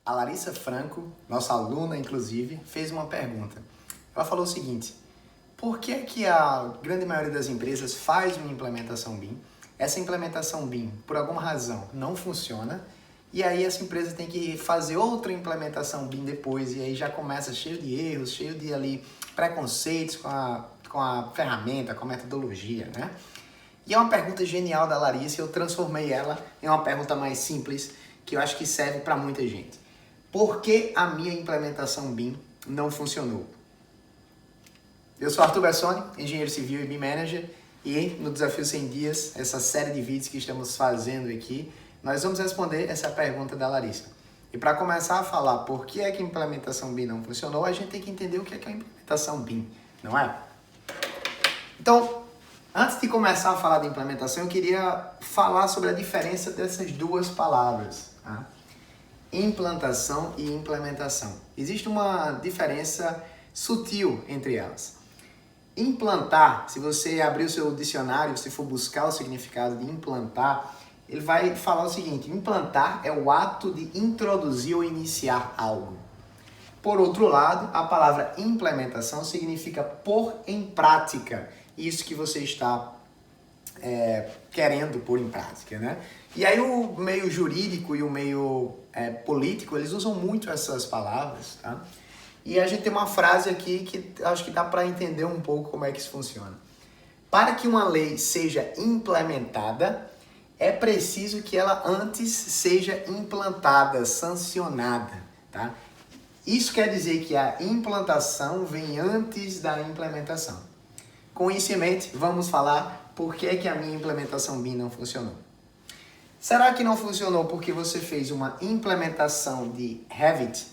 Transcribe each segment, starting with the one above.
A Larissa Franco, nossa aluna inclusive, fez uma pergunta. Ela falou o seguinte: por que que a grande maioria das empresas faz uma implementação BIM? Essa implementação BIM, por alguma razão, não funciona, e aí essa empresa tem que fazer outra implementação BIM depois, e aí já começa cheio de erros, cheio de ali preconceitos com a ferramenta, com a metodologia, né? E é uma pergunta genial da Larissa, e eu transformei ela em uma pergunta mais simples, que eu acho que serve para muita gente. Por que a minha implementação BIM não funcionou? Eu sou Arthur Bessoni, engenheiro civil e BIM Manager, e no Desafio 100 Dias, essa série de vídeos que estamos fazendo aqui, nós vamos responder essa pergunta da Larissa. E para começar a falar por que é que a implementação BIM não funcionou, a gente tem que entender o que é a implementação BIM, não é? Então, antes de começar a falar de implementação, eu queria falar sobre a diferença dessas duas palavras, tá? Implantação e implementação. Existe uma diferença sutil entre elas. Implantar, se você abrir o seu dicionário, se for buscar o significado de implantar, ele vai falar o seguinte: implantar é o ato de introduzir ou iniciar algo. Por outro lado, a palavra implementação significa pôr em prática isso que você está querendo pôr em prática, né? E aí o meio jurídico e o meio político, eles usam muito essas palavras, tá? E a gente tem uma frase aqui que acho que dá para entender um pouco como é que isso funciona. Para que uma lei seja implementada, é preciso que ela antes seja implantada, sancionada, tá? Isso quer dizer que a implantação vem antes da implementação. Com isso em mente, vamos falar por que é que a minha implementação BIM não funcionou. Será que não funcionou porque você fez uma implementação de Revit,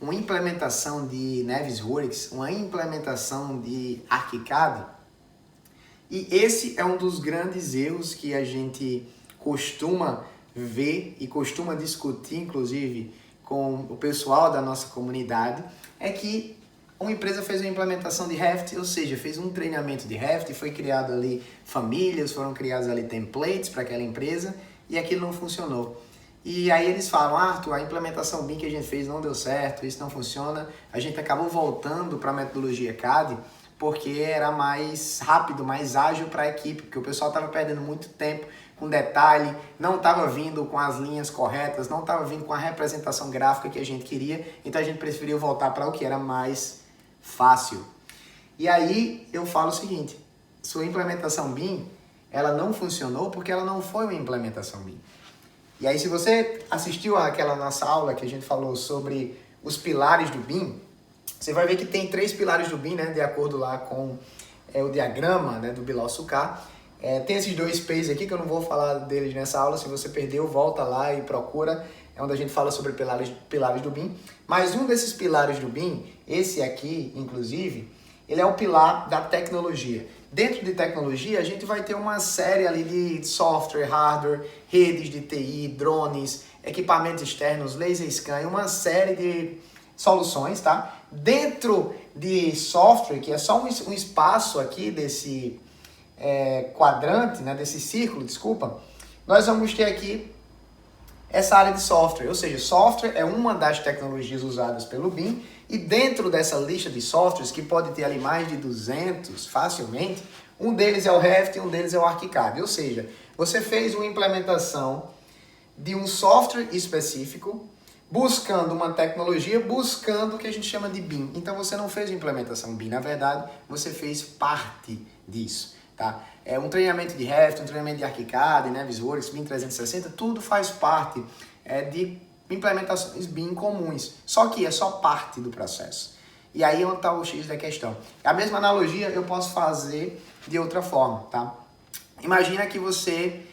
uma implementação de Navisworks, uma implementação de ArchiCAD? E esse é um dos grandes erros que a gente costuma ver e costuma discutir, inclusive, com o pessoal da nossa comunidade, é que uma empresa fez uma implementação de Revit, ou seja, fez um treinamento de Revit, foi criado ali famílias, foram criados ali templates para aquela empresa e aquilo não funcionou. E aí eles falam: Arthur, a implementação BIM que a gente fez não deu certo, isso não funciona. A gente acabou voltando para a metodologia CAD porque era mais rápido, mais ágil para a equipe, porque o pessoal estava perdendo muito tempo com detalhe, não estava vindo com as linhas corretas, não estava vindo com a representação gráfica que a gente queria, então a gente preferiu voltar para o que era mais fácil. E aí eu falo o seguinte: sua implementação BIM, ela não funcionou porque ela não foi uma implementação BIM. E aí, se você assistiu àquela nossa aula que a gente falou sobre os pilares do BIM, você vai ver que tem 3 pilares do BIM, né, de acordo lá com o diagrama, né, do Bilal Sukkar. Tem esses 2 P's aqui que eu não vou falar deles nessa aula. Se você perdeu, volta lá e procura. É onde a gente fala sobre pilares do BIM. Mas um desses pilares do BIM, esse aqui, inclusive, ele é o pilar da tecnologia. Dentro de tecnologia, a gente vai ter uma série ali de software, hardware, redes de TI, drones, equipamentos externos, laser scan, uma série de soluções, tá? Dentro de software, que é só um espaço aqui desse quadrante, né, desse círculo, desculpa, nós vamos ter aqui essa área de software, ou seja, software é uma das tecnologias usadas pelo BIM, e dentro dessa lista de softwares, que pode ter ali mais de 200 facilmente, um deles é o Revit e um deles é o ArchiCAD, ou seja, você fez uma implementação de um software específico, buscando uma tecnologia, buscando o que a gente chama de BIM. Então você não fez implementação BIM, na verdade, você fez parte disso, tá? Um treinamento de Revit, um treinamento de ArchiCAD, Navisworks, BIM 360, tudo faz parte de implementações BIM comuns, só que é só parte do processo. E aí é onde está o X da questão. A mesma analogia eu posso fazer de outra forma, tá? Imagina que você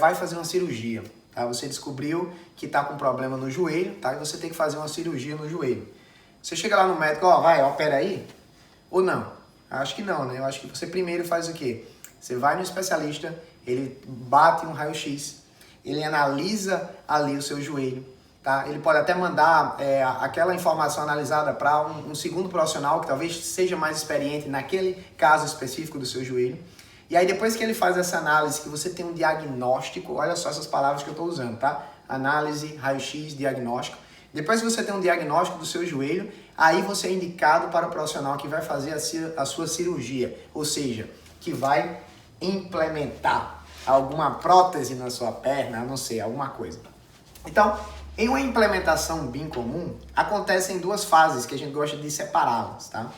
vai fazer uma cirurgia, tá? Você descobriu que está com problema no joelho, tá? E você tem que fazer uma cirurgia no joelho. Você chega lá no médico: vai, opera aí? Ou não? Acho que não, né? Eu acho que você primeiro faz o quê? Você vai no especialista, ele bate um raio-x, ele analisa ali o seu joelho, tá? Ele pode até mandar aquela informação analisada para um segundo profissional que talvez seja mais experiente naquele caso específico do seu joelho. E aí depois que ele faz essa análise, que você tem um diagnóstico, olha só essas palavras que eu estou usando, tá? Análise, raio-x, diagnóstico. Depois que você tem um diagnóstico do seu joelho, aí você é indicado para o profissional que vai fazer a sua cirurgia, ou seja, que vai implementar alguma prótese na sua perna, não sei, alguma coisa. Então, em uma implementação BIM comum, acontecem duas fases que a gente gosta de separá-las, tá?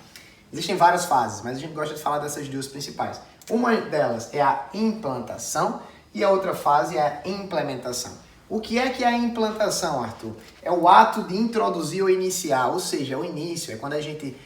Existem várias fases, mas a gente gosta de falar dessas duas principais. Uma delas é a implantação e a outra fase é a implementação. O que é a implantação, Arthur? É o ato de introduzir ou iniciar, ou seja, o início, é quando a gente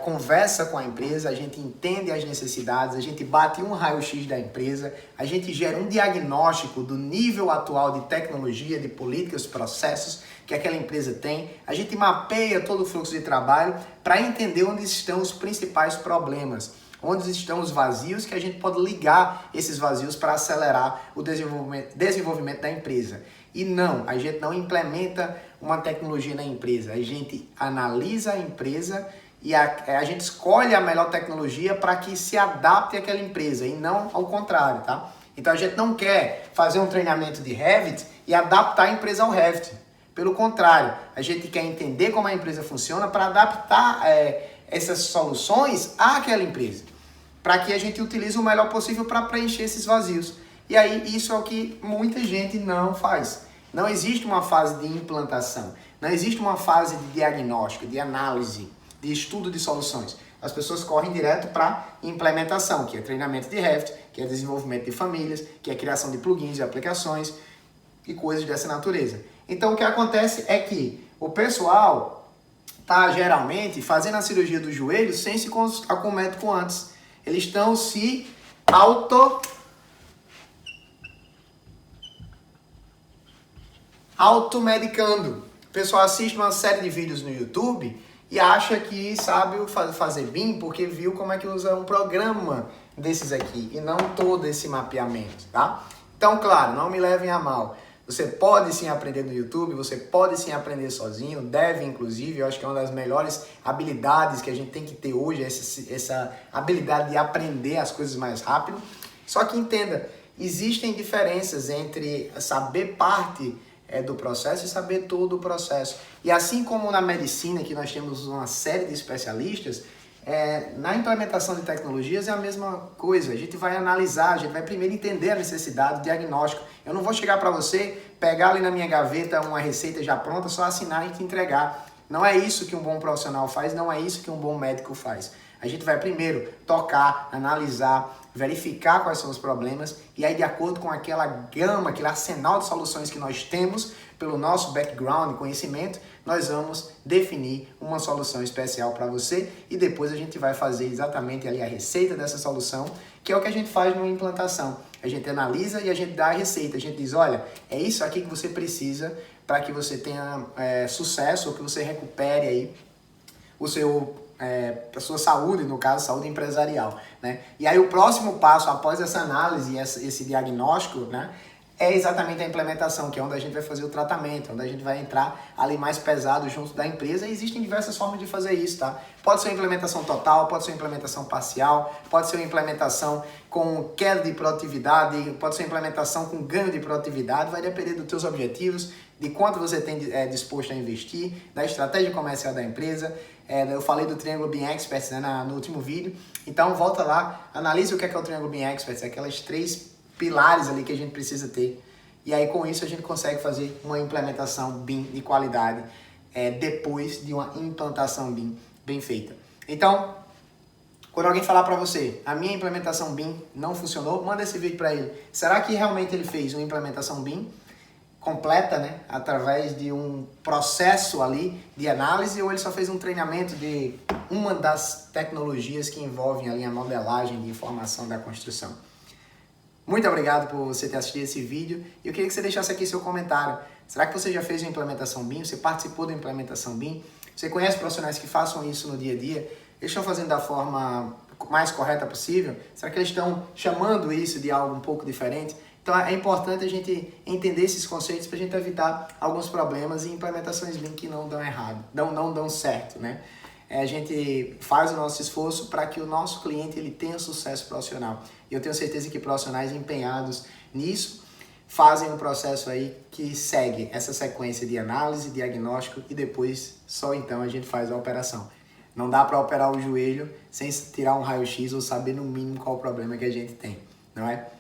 conversa com a empresa, a gente entende as necessidades, a gente bate um raio-x da empresa, a gente gera um diagnóstico do nível atual de tecnologia, de políticas, processos que aquela empresa tem, a gente mapeia todo o fluxo de trabalho para entender onde estão os principais problemas, onde estão os vazios, que a gente pode ligar esses vazios para acelerar o desenvolvimento da empresa. E não, a gente não implementa uma tecnologia na empresa, a gente analisa a empresa e a gente escolhe a melhor tecnologia para que se adapte àquela empresa e não ao contrário, tá? Então a gente não quer fazer um treinamento de Revit e adaptar a empresa ao Revit. Pelo contrário, a gente quer entender como a empresa funciona para adaptar essas soluções àquela empresa, para que a gente utilize o melhor possível para preencher esses vazios. E aí isso é o que muita gente não faz. Não existe uma fase de implantação, não existe uma fase de diagnóstico, de análise, de estudo de soluções. As pessoas correm direto para implementação, que é treinamento de Revit, que é desenvolvimento de famílias, que é criação de plugins e aplicações e coisas dessa natureza. Então o que acontece é que o pessoal está geralmente fazendo a cirurgia do joelho sem se consultar com o médico antes. Eles estão se automedicando. O pessoal assiste uma série de vídeos no YouTube e acha que sabe fazer BIM porque viu como é que usa um programa desses aqui e não todo esse mapeamento, tá? Então, claro, não me levem a mal. Você pode sim aprender no YouTube, você pode sim aprender sozinho, deve inclusive, eu acho que é uma das melhores habilidades que a gente tem que ter hoje, essa habilidade de aprender as coisas mais rápido. Só que entenda, existem diferenças entre saber parte do processo e saber todo o processo. E assim como na medicina, que nós temos uma série de especialistas, na implementação de tecnologias é a mesma coisa. A gente vai analisar, a gente vai primeiro entender a necessidade, o diagnóstico. Eu não vou chegar para você, pegar ali na minha gaveta uma receita já pronta, só assinar e te entregar. Não é isso que um bom profissional faz, não é isso que um bom médico faz. A gente vai primeiro tocar, analisar, verificar quais são os problemas e aí de acordo com aquela gama, aquele arsenal de soluções que nós temos pelo nosso background e conhecimento, nós vamos definir uma solução especial para você e depois a gente vai fazer exatamente ali a receita dessa solução, que é o que a gente faz numa implantação. A gente analisa e a gente dá a receita, a gente diz, olha, é isso aqui que você precisa para que você tenha sucesso ou que você recupere aí a sua saúde, no caso, saúde empresarial, né? E aí o próximo passo, após essa análise, esse diagnóstico, né, é exatamente a implementação, que é onde a gente vai fazer o tratamento, onde a gente vai entrar ali mais pesado junto da empresa, e existem diversas formas de fazer isso, tá? Pode ser uma implementação total, pode ser uma implementação parcial, pode ser uma implementação com queda de produtividade, pode ser uma implementação com ganho de produtividade, vai depender dos teus objetivos, de quanto você tem disposto a investir, da estratégia comercial da empresa. Eu falei do Triângulo BIM Experts, né, no último vídeo, então volta lá, analise o que é o Triângulo BIM Experts, aquelas 3 pilares ali que a gente precisa ter, e aí com isso a gente consegue fazer uma implementação BIM de qualidade depois de uma implantação BIM bem feita. Então, quando alguém falar para você, a minha implementação BIM não funcionou, manda esse vídeo para ele. Será que realmente ele fez uma implementação BIM completa, né, através de um processo ali de análise, ou ele só fez um treinamento de uma das tecnologias que envolvem ali a modelagem de informação da construção? Muito obrigado por você ter assistido esse vídeo e eu queria que você deixasse aqui seu comentário. Será que você já fez uma implementação BIM? Você participou da implementação BIM? Você conhece profissionais que façam isso no dia a dia? Eles estão fazendo da forma mais correta possível? Será que eles estão chamando isso de algo um pouco diferente? Então é importante a gente entender esses conceitos para a gente evitar alguns problemas e implementações BIM que não dão errado, não dão certo, né? a gente faz o nosso esforço para que o nosso cliente ele tenha sucesso profissional. E eu tenho certeza que profissionais empenhados nisso fazem um processo aí que segue essa sequência de análise, diagnóstico e depois só então a gente faz a operação. Não dá para operar o joelho sem tirar um raio-x ou saber no mínimo qual o problema que a gente tem, não é?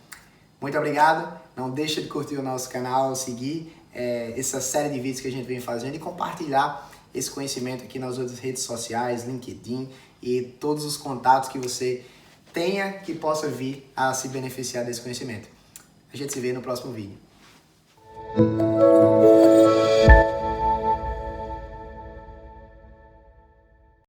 Muito obrigado, não deixa de curtir o nosso canal, seguir essa série de vídeos que a gente vem fazendo e compartilhar esse conhecimento aqui nas outras redes sociais, LinkedIn e todos os contatos que você tenha que possa vir a se beneficiar desse conhecimento. A gente se vê no próximo vídeo.